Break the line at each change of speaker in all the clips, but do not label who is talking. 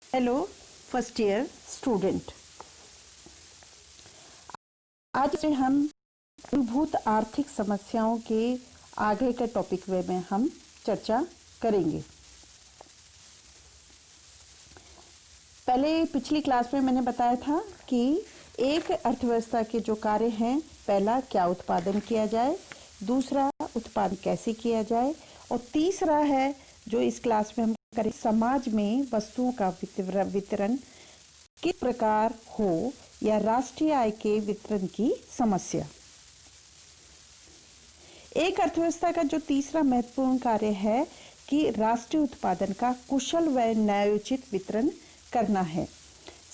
Hello first year student, आज से हम मूलभूत आर्थिक समस्याओं के आगे के टॉपिक में हम चर्चा करेंगे। पहले पिछली क्लास में मैंने बताया था कि एक अर्थव्यवस्था के जो कार्य हैं, पहला क्या उत्पादन किया जाए, दूसरा उत्पादन कैसे किया जाए, और तीसरा है जो इस क्लास में हम करें, समाज में वस्तुओं का वितरण किस प्रकार हो या राष्ट्रीय आय के वितरण की समस्या। एक अर्थव्यवस्था का जो तीसरा महत्वपूर्ण कार्य है कि राष्ट्रीय उत्पादन का कुशल व न्यायोचित वितरण करना है।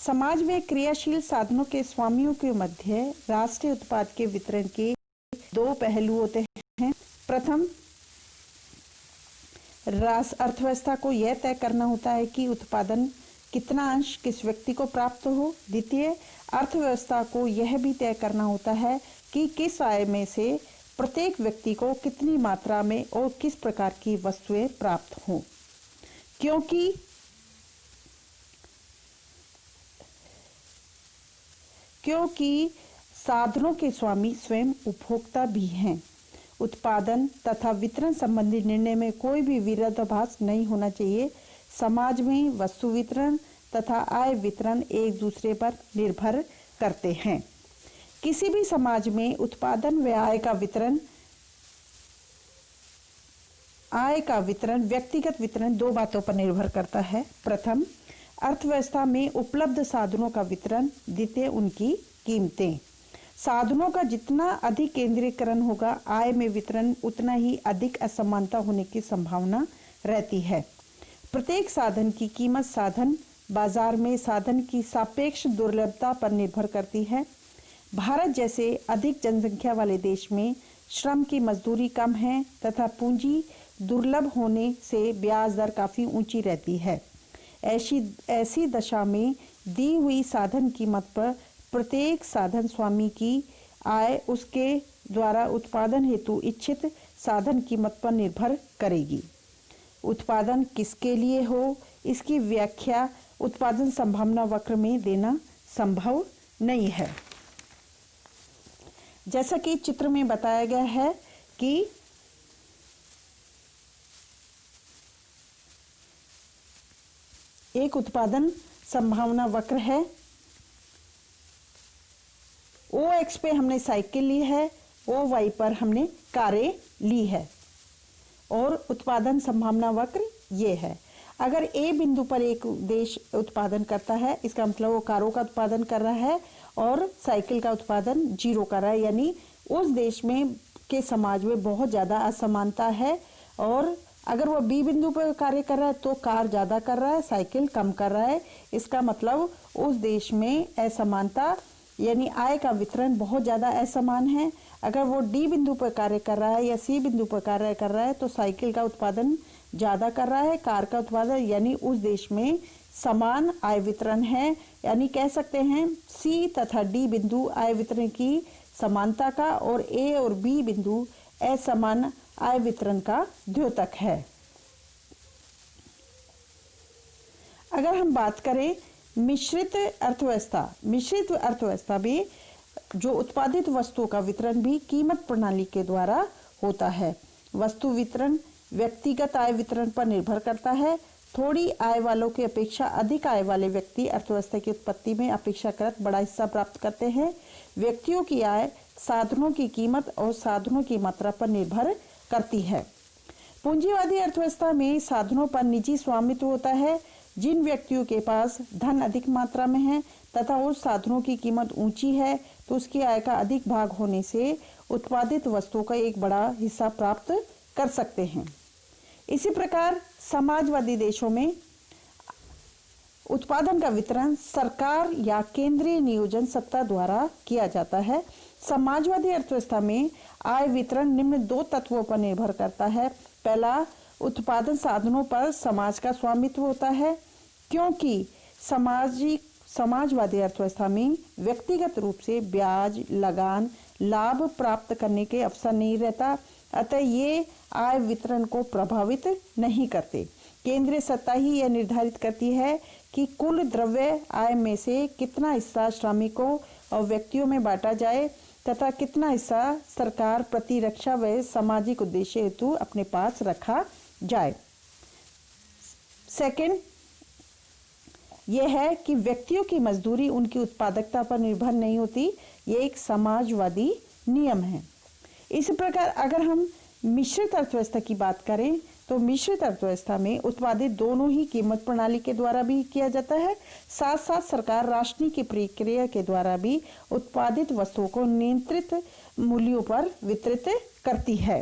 समाज में क्रियाशील साधनों के स्वामियों के मध्य राष्ट्रीय उत्पाद के वितरण के दो पहलू होते हैं। प्रथम, अर्थव्यवस्था को यह तय करना होता है कि उत्पादन कितना अंश किस व्यक्ति को प्राप्त हो। द्वितीय, अर्थव्यवस्था को यह भी तय करना होता है कि किस आय में से प्रत्येक व्यक्ति को कितनी मात्रा में और किस प्रकार की वस्तुएं प्राप्त हों, क्योंकि साधनों के स्वामी स्वयं उपभोक्ता भी हैं। उत्पादन तथा वितरण संबंधी निर्णय में कोई भी विरोधाभास नहीं होना चाहिए। समाज में वस्तु वितरण तथा आय वितरण एक दूसरे पर निर्भर करते हैं। किसी भी समाज में उत्पादन व आय का वितरण व्यक्तिगत वितरण दो बातों पर निर्भर करता है। प्रथम, अर्थव्यवस्था में उपलब्ध साधनों का वितरण। द्वितीय, उनकी कीमतें। साधनों का जितना अधिक केंद्रीकरण होगा, आय में वितरण उतना ही अधिक असमानता होने की संभावना रहती है। प्रत्येक साधन की कीमत साधन बाजार में साधन की सापेक्ष दुर्लभता पर निर्भर करती है। भारत जैसे अधिक जनसंख्या वाले देश में श्रम की मजदूरी कम है तथा पूंजी दुर्लभ होने से ब्याज दर काफी ऊंची रहती है। ऐसी दशा में दी हुई साधन कीमत पर प्रत्येक साधन स्वामी की आय उसके द्वारा उत्पादन हेतु इच्छित साधन कीमत पर निर्भर करेगी। उत्पादन किसके लिए हो, इसकी व्याख्या उत्पादन संभावना वक्र में देना संभव नहीं है। जैसा कि चित्र में बताया गया है कि एक उत्पादन संभावना वक्र है। ओ एक्स पे हमने साइकिल ली है, ओ वाई पर हमने कारें ली है, और उत्पादन संभावना वक्र ये है। अगर ए बिंदु पर एक देश उत्पादन करता है, इसका मतलब वो कारों का उत्पादन कर रहा है और साइकिल का उत्पादन जीरो कर रहा है, यानी उस देश में के समाज में बहुत ज़्यादा असमानता है। और अगर वो बी बिंदु पर कार्य कर रहा है तो कार ज़्यादा कर रहा है, साइकिल कम कर रहा है। इसका मतलब उस देश में असमानता यानी आय का वितरण बहुत ज़्यादा असमान है। अगर वो डी बिंदु पर कार्य कर रहा है या सी बिंदु पर कार्य कर रहा है तो साइकिल का उत्पादन ज़्यादा कर रहा है, कार का उत्पादन, यानी उस देश में समान आय वितरण है। यानी कह सकते हैं सी तथा डी बिंदु आय वितरण की समानता का और ए और बी बिंदु असमान आय वितरण का द्योतक है। अगर हम बात करें मिश्रित अर्थव्यवस्था में जो उत्पादित वस्तुओं का वितरण भी कीमत प्रणाली के द्वारा होता है। वस्तु वितरण व्यक्तिगत आय वितरण पर निर्भर करता है। थोड़ी आय वालों की अपेक्षा अधिक आय वाले व्यक्ति अर्थव्यवस्था की उत्पत्ति में अपेक्षाकृत बड़ा हिस्सा प्राप्त करते हैं। व्यक्तियों की आय साधनों की कीमत और साधनों की मात्रा पर निर्भर करती है। पूंजीवादी अर्थव्यवस्था में साधनों पर निजी स्वामित्व होता है। जिन व्यक्तियों के पास धन अधिक मात्रा में है तथा उस साधनों की कीमत ऊंची है तो उसकी आय का अधिक भाग होने से उत्पादित वस्तुओं का एक बड़ा हिस्सा प्राप्त कर सकते हैं। इसी प्रकार समाजवादी देशों में उत्पादन का वितरण सरकार या केंद्रीय नियोजन सत्ता द्वारा किया जाता है। समाजवादी अर्थव्यवस्था में आय वितरण निम्न दो तत्वों पर निर्भर करता है। पहला, उत्पादन साधनों पर समाज का स्वामित्व होता है, क्योंकि समाजवादी अर्थव्यवस्था में व्यक्तिगत रूप से ब्याज, लगान, लाभ प्राप्त करने के अवसर नहीं रहता, अतः ये आय वितरण को प्रभावित नहीं करते। केंद्रीय सत्ता ही यह निर्धारित करती है कि कुल द्रव्य आय में से कितना हिस्सा श्रमिकों और व्यक्तियों में बांटा जाए तथा कितना हिस्सा सरकार प्रतिरक्षा व सामाजिक उद्देश्य हेतु अपने पास रखा जाए। सेकंड यह है कि व्यक्तियों की मजदूरी उनकी उत्पादकता पर निर्भर नहीं होती, ये एक समाजवादी नियम है। इसी प्रकार अगर हम मिश्रित अर्थव्यवस्था की बात करें तो मिश्रित अर्थव्यवस्था में उत्पादित दोनों ही कीमत प्रणाली के द्वारा भी किया जाता है, साथ साथ सरकार राशनिंग की प्रक्रिया के द्वारा भी उत्पादित वस्तुओं को नियंत्रित मूल्यों पर वितरित करती है।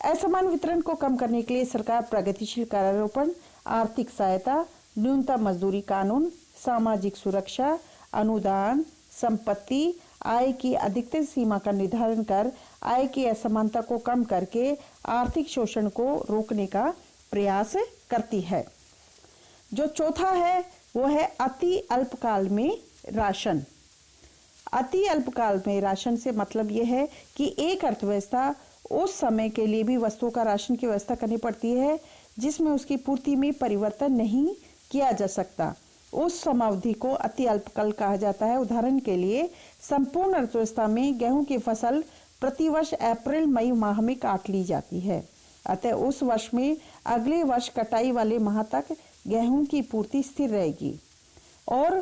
असमान वितरण को कम करने के लिए सरकार प्रगतिशील करारोपण, आर्थिक सहायता, न्यूनतम मजदूरी कानून, सामाजिक सुरक्षा, अनुदान, संपत्ति, आय की अधिकतम सीमा का निर्धारण कर आय की असमानता को कम करके आर्थिक शोषण को रोकने का प्रयास करती है। जो चौथा है वो है अति अल्पकाल में राशन। अति अल्पकाल में राशन से मतलब यह है कि एक अर्थव्यवस्था उस समय के लिए भी वस्तुओं का राशन की व्यवस्था करनी पड़ती है जिसमें उसकी पूर्ति में परिवर्तन नहीं किया जा सकता। उस समावधि को अति अल्पकाल कहा जाता है। उदाहरण के लिए संपूर्ण अर्थव्यवस्था में गेहूं की फसल प्रतिवर्ष अप्रैल मई माह में काट ली जाती है, अतः उस वर्ष में अगले वर्ष कटाई वाले माह तक गेहूं की पूर्ति स्थिर रहेगी और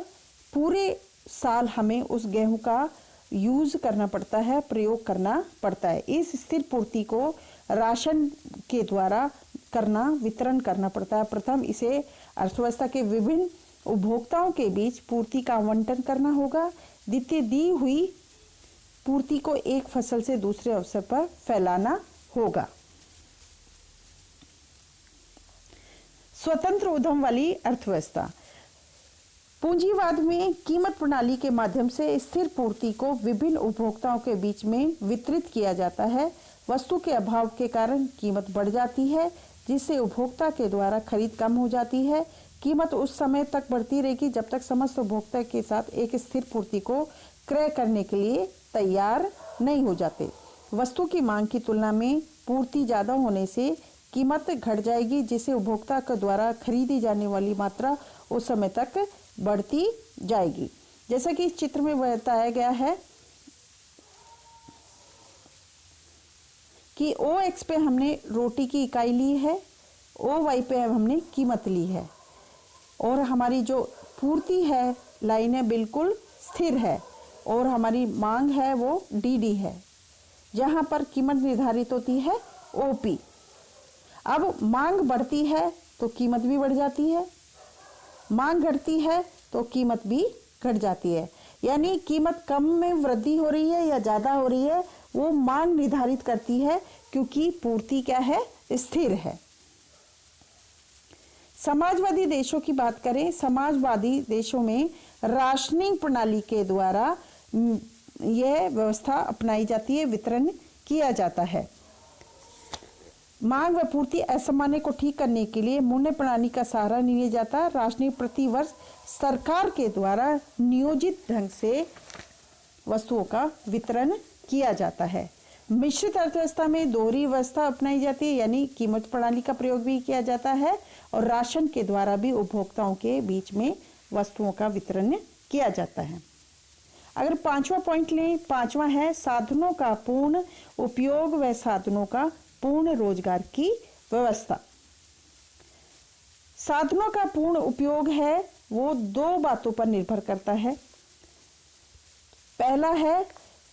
पूरे साल हमें उस गेहूं का यूज करना पड़ता है, प्रयोग करना पड़ता है। इस स्थिर पूर्ति को राशन के द्वारा करना, वितरण करना पड़ता है। प्रथम इसे अर्थव्यवस्था के विभिन्न उपभोक्ताओं के बीच पूर्ति का आवंटन करना होगा। द्वितीय, दी हुई पूर्ति को एक फसल से दूसरे अवसर पर फैलाना होगा। स्वतंत्र उद्यम वाली अर्थव्यवस्था। पूंजीवाद में कीमत प्रणाली के माध्यम से स्थिर पूर्ति को विभिन्न उपभोक्ताओं के बीच में वितरित किया जाता है। वस्तु के अभाव के कारण कीमत बढ़ जाती है जिससे उपभोक्ता के द्वारा खरीद कम हो जाती है। कीमत उस समय तक बढ़ती रहेगी जब तक समस्त उपभोक्ता के साथ एक स्थिर पूर्ति को क्रय करने के लिए तैयार नहीं हो जाते। वस्तु की मांग की तुलना में पूर्ति ज्यादा होने से कीमत घट जाएगी जिससे उपभोक्ता के द्वारा खरीदी जाने वाली मात्रा उस समय तक बढ़ती जाएगी। जैसा कि इस चित्र में बताया गया है कि OX पे हमने रोटी की इकाई ली है, OY पे हमने कीमत ली है और हमारी जो पूर्ति है लाइन है बिल्कुल स्थिर है और हमारी मांग है वो DD है, जहां पर कीमत निर्धारित होती है OP। अब मांग बढ़ती है तो कीमत भी बढ़ जाती है, मांग घटती है तो कीमत भी घट जाती है। यानी कीमत कम में वृद्धि हो रही है या ज़्यादा हो रही है वो मांग निर्धारित करती है, क्योंकि पूर्ति क्या है, स्थिर है। समाजवादी देशों की बात करें, समाजवादी देशों में राशनिंग प्रणाली के द्वारा यह व्यवस्था अपनाई जाती है, वितरण किया जाता है। मांग व पूर्ति असमान्य को ठीक करने के लिए मूल्य प्रणाली का सहारा नहीं लिया जाता। राशनिंग प्रति वर्ष सरकार के द्वारा नियोजित ढंग से वस्तुओं का वितरण किया जाता है। मिश्रित अर्थव्यवस्था में दोहरी व्यवस्था अपनाई जाती है, यानी कीमत प्रणाली का प्रयोग भी किया जाता है और राशन के द्वारा भी उपभोक्ताओं के बीच में वस्तुओं का वितरण किया जाता है। अगर पांचवा पॉइंट लें, पांचवा है साधनों का पूर्ण उपयोग व साधनों का पूर्ण रोजगार की व्यवस्था। साधनों का पूर्ण उपयोग है वो दो बातों पर निर्भर करता है। पहला है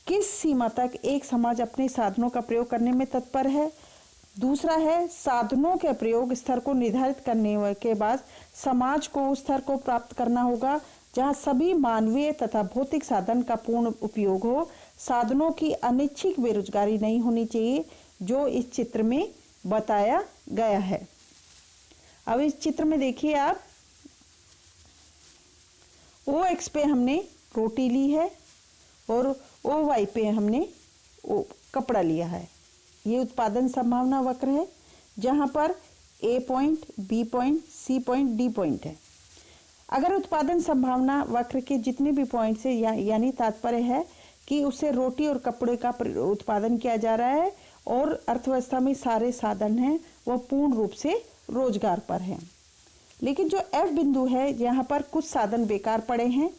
किस सीमा तक एक समाज अपने साधनों का प्रयोग करने में तत्पर है। दूसरा है साधनों के प्रयोग स्तर को निर्धारित करने के बाद समाज को उस स्तर को प्राप्त करना होगा जहां सभी मानवीय तथा भौतिक साधन का पूर्ण उपयोग हो। साधनों की अनिच्छिक बेरोजगारी नहीं होनी चाहिए, जो इस चित्र में बताया गया है। अब इस चित्र में देखिए आप, OX पे हमने रोटी ली है और OY पे हमने कपड़ा लिया है। ये उत्पादन संभावना वक्र है जहां पर A point, B point, C point, D point है। अगर उत्पादन संभावना वक्र के जितने भी पॉइंट से यानी तात्पर्य है कि उससे रोटी और कपड़े का उत्पादन किया जा रहा है और अर्थव्यवस्था में सारे साधन हैं वह पूर्ण रूप से रोजगार पर हैं। लेकिन जो एफ बिंदु है, यहाँ पर कुछ साधन बेकार पड़े हैं।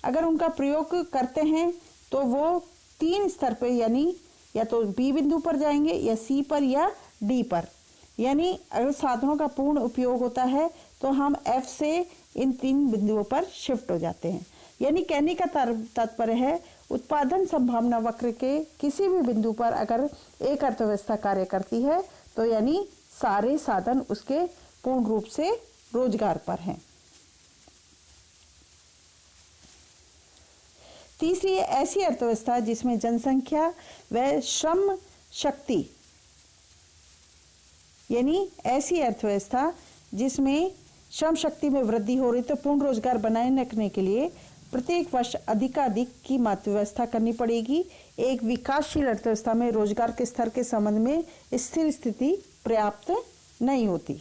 अगर उनका प्रयोग करते हैं तो वो 3 स्तर पे, यानी या तो बी बिंदु पर जाएंगे या सी पर या डी पर। यानी अगर साधनों का पूर्ण उपयोग होता है तो हम एफ से इन 3 बिंदुओं पर शिफ्ट हो जाते हैं। यानी कहने का तात्पर्य है, उत्पादन संभावना वक्र के किसी भी बिंदु पर अगर एक अर्थव्यवस्था कार्य करती है तो यानी सारे साधन उसके पूर्ण रूप से रोजगार पर हैं। तीसरी है ऐसी अर्थव्यवस्था जिसमें जनसंख्या व श्रम शक्ति, यानी ऐसी अर्थव्यवस्था जिसमें श्रम शक्ति में वृद्धि हो रही, तो पूर्ण रोजगार बनाए रखने के लिए प्रत्येक वर्ष अधिकाधिक की मात्रा व्यवस्था करनी पड़ेगी। एक विकासशील अर्थव्यवस्था में रोजगार के स्तर के संबंध में स्थिर स्थिति पर्याप्त नहीं होती।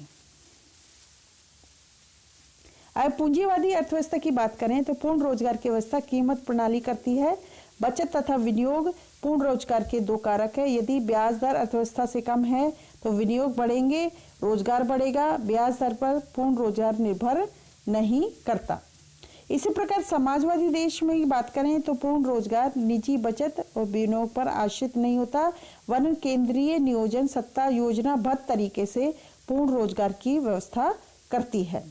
अब पूंजीवादी अर्थव्यवस्था की बात करें तो पूर्ण रोजगार की व्यवस्था कीमत प्रणाली करती है। बचत तथा विनियोग पूर्ण रोजगार के 2 कारक है। यदि ब्याज दर अर्थव्यवस्था से कम है तो विनियोग बढ़ेंगे, रोजगार बढ़ेगा। ब्याज दर पर पूर्ण रोजगार निर्भर नहीं करता। इसी प्रकार समाजवादी देश में बात करें तो पूर्ण रोजगार निजी बचत और विनियोग पर आश्रित नहीं होता, वरन केंद्रीय नियोजन सत्ता योजनाबद्ध तरीके से पूर्ण रोजगार की व्यवस्था करती है।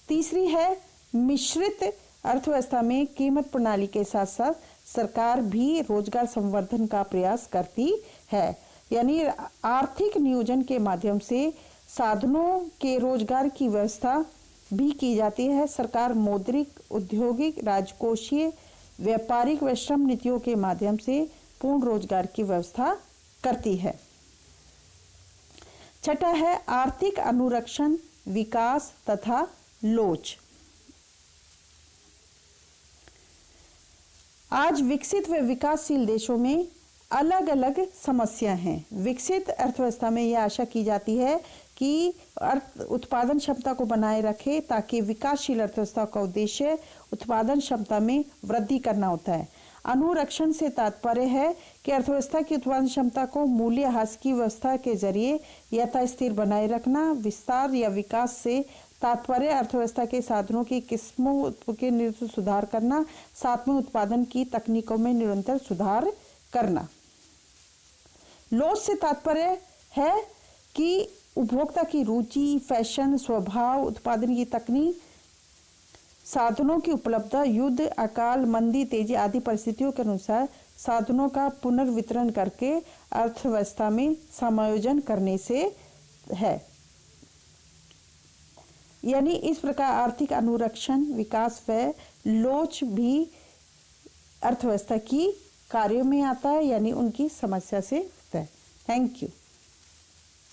तीसरी है मिश्रित अर्थव्यवस्था में कीमत प्रणाली के साथ साथ सरकार भी रोजगार संवर्धन का प्रयास करती है। यानी आर्थिक नियोजन के माध्यम से साधनों के रोजगार की व्यवस्था भी की जाती है। सरकार मौद्रिक, औद्योगिक, राजकोषीय, व्यापारिक व श्रम नीतियों के माध्यम से पूर्ण रोजगार की व्यवस्था करती है। छठा है आर्थिक अनुरक्षण, विकास तथा लोच। आज विकसित व विकासशील देशों में अलग अलग समस्या हैं। विकसित अर्थव्यवस्था में यह आशा की जाती है कि उत्पादन क्षमता को बनाए रखे, ताकि विकासशील अर्थव्यवस्था का उद्देश्य उत्पादन क्षमता में वृद्धि करना होता है। अनुरक्षण से तात्पर्य है कि अर्थव्यवस्था की उत्पादन क्षमता को मूल्यह्रास की व्यवस्था के जरिए यथास्थिर बनाए रखना। विस्तार या विकास से तात्पर्य अर्थव्यवस्था के साधनों की किस्मों के निरंतर सुधार करना, साथ में उत्पादन की तकनीकों में निरंतर सुधार करना। लोच से तात्पर्य है कि उपभोक्ता की रुचि, फैशन, स्वभाव, उत्पादन की तकनीक, साधनों की उपलब्धता, युद्ध, अकाल, मंदी, तेजी आदि परिस्थितियों के अनुसार साधनों का पुनर्वितरण करके अर्थव्यवस्था में समायोजन करने से है। यानी इस प्रकार आर्थिक अनुरक्षण, विकास व लोच भी अर्थव्यवस्था की कार्यों में आता है, यानी उनकी समस्या से होता है। Thank you.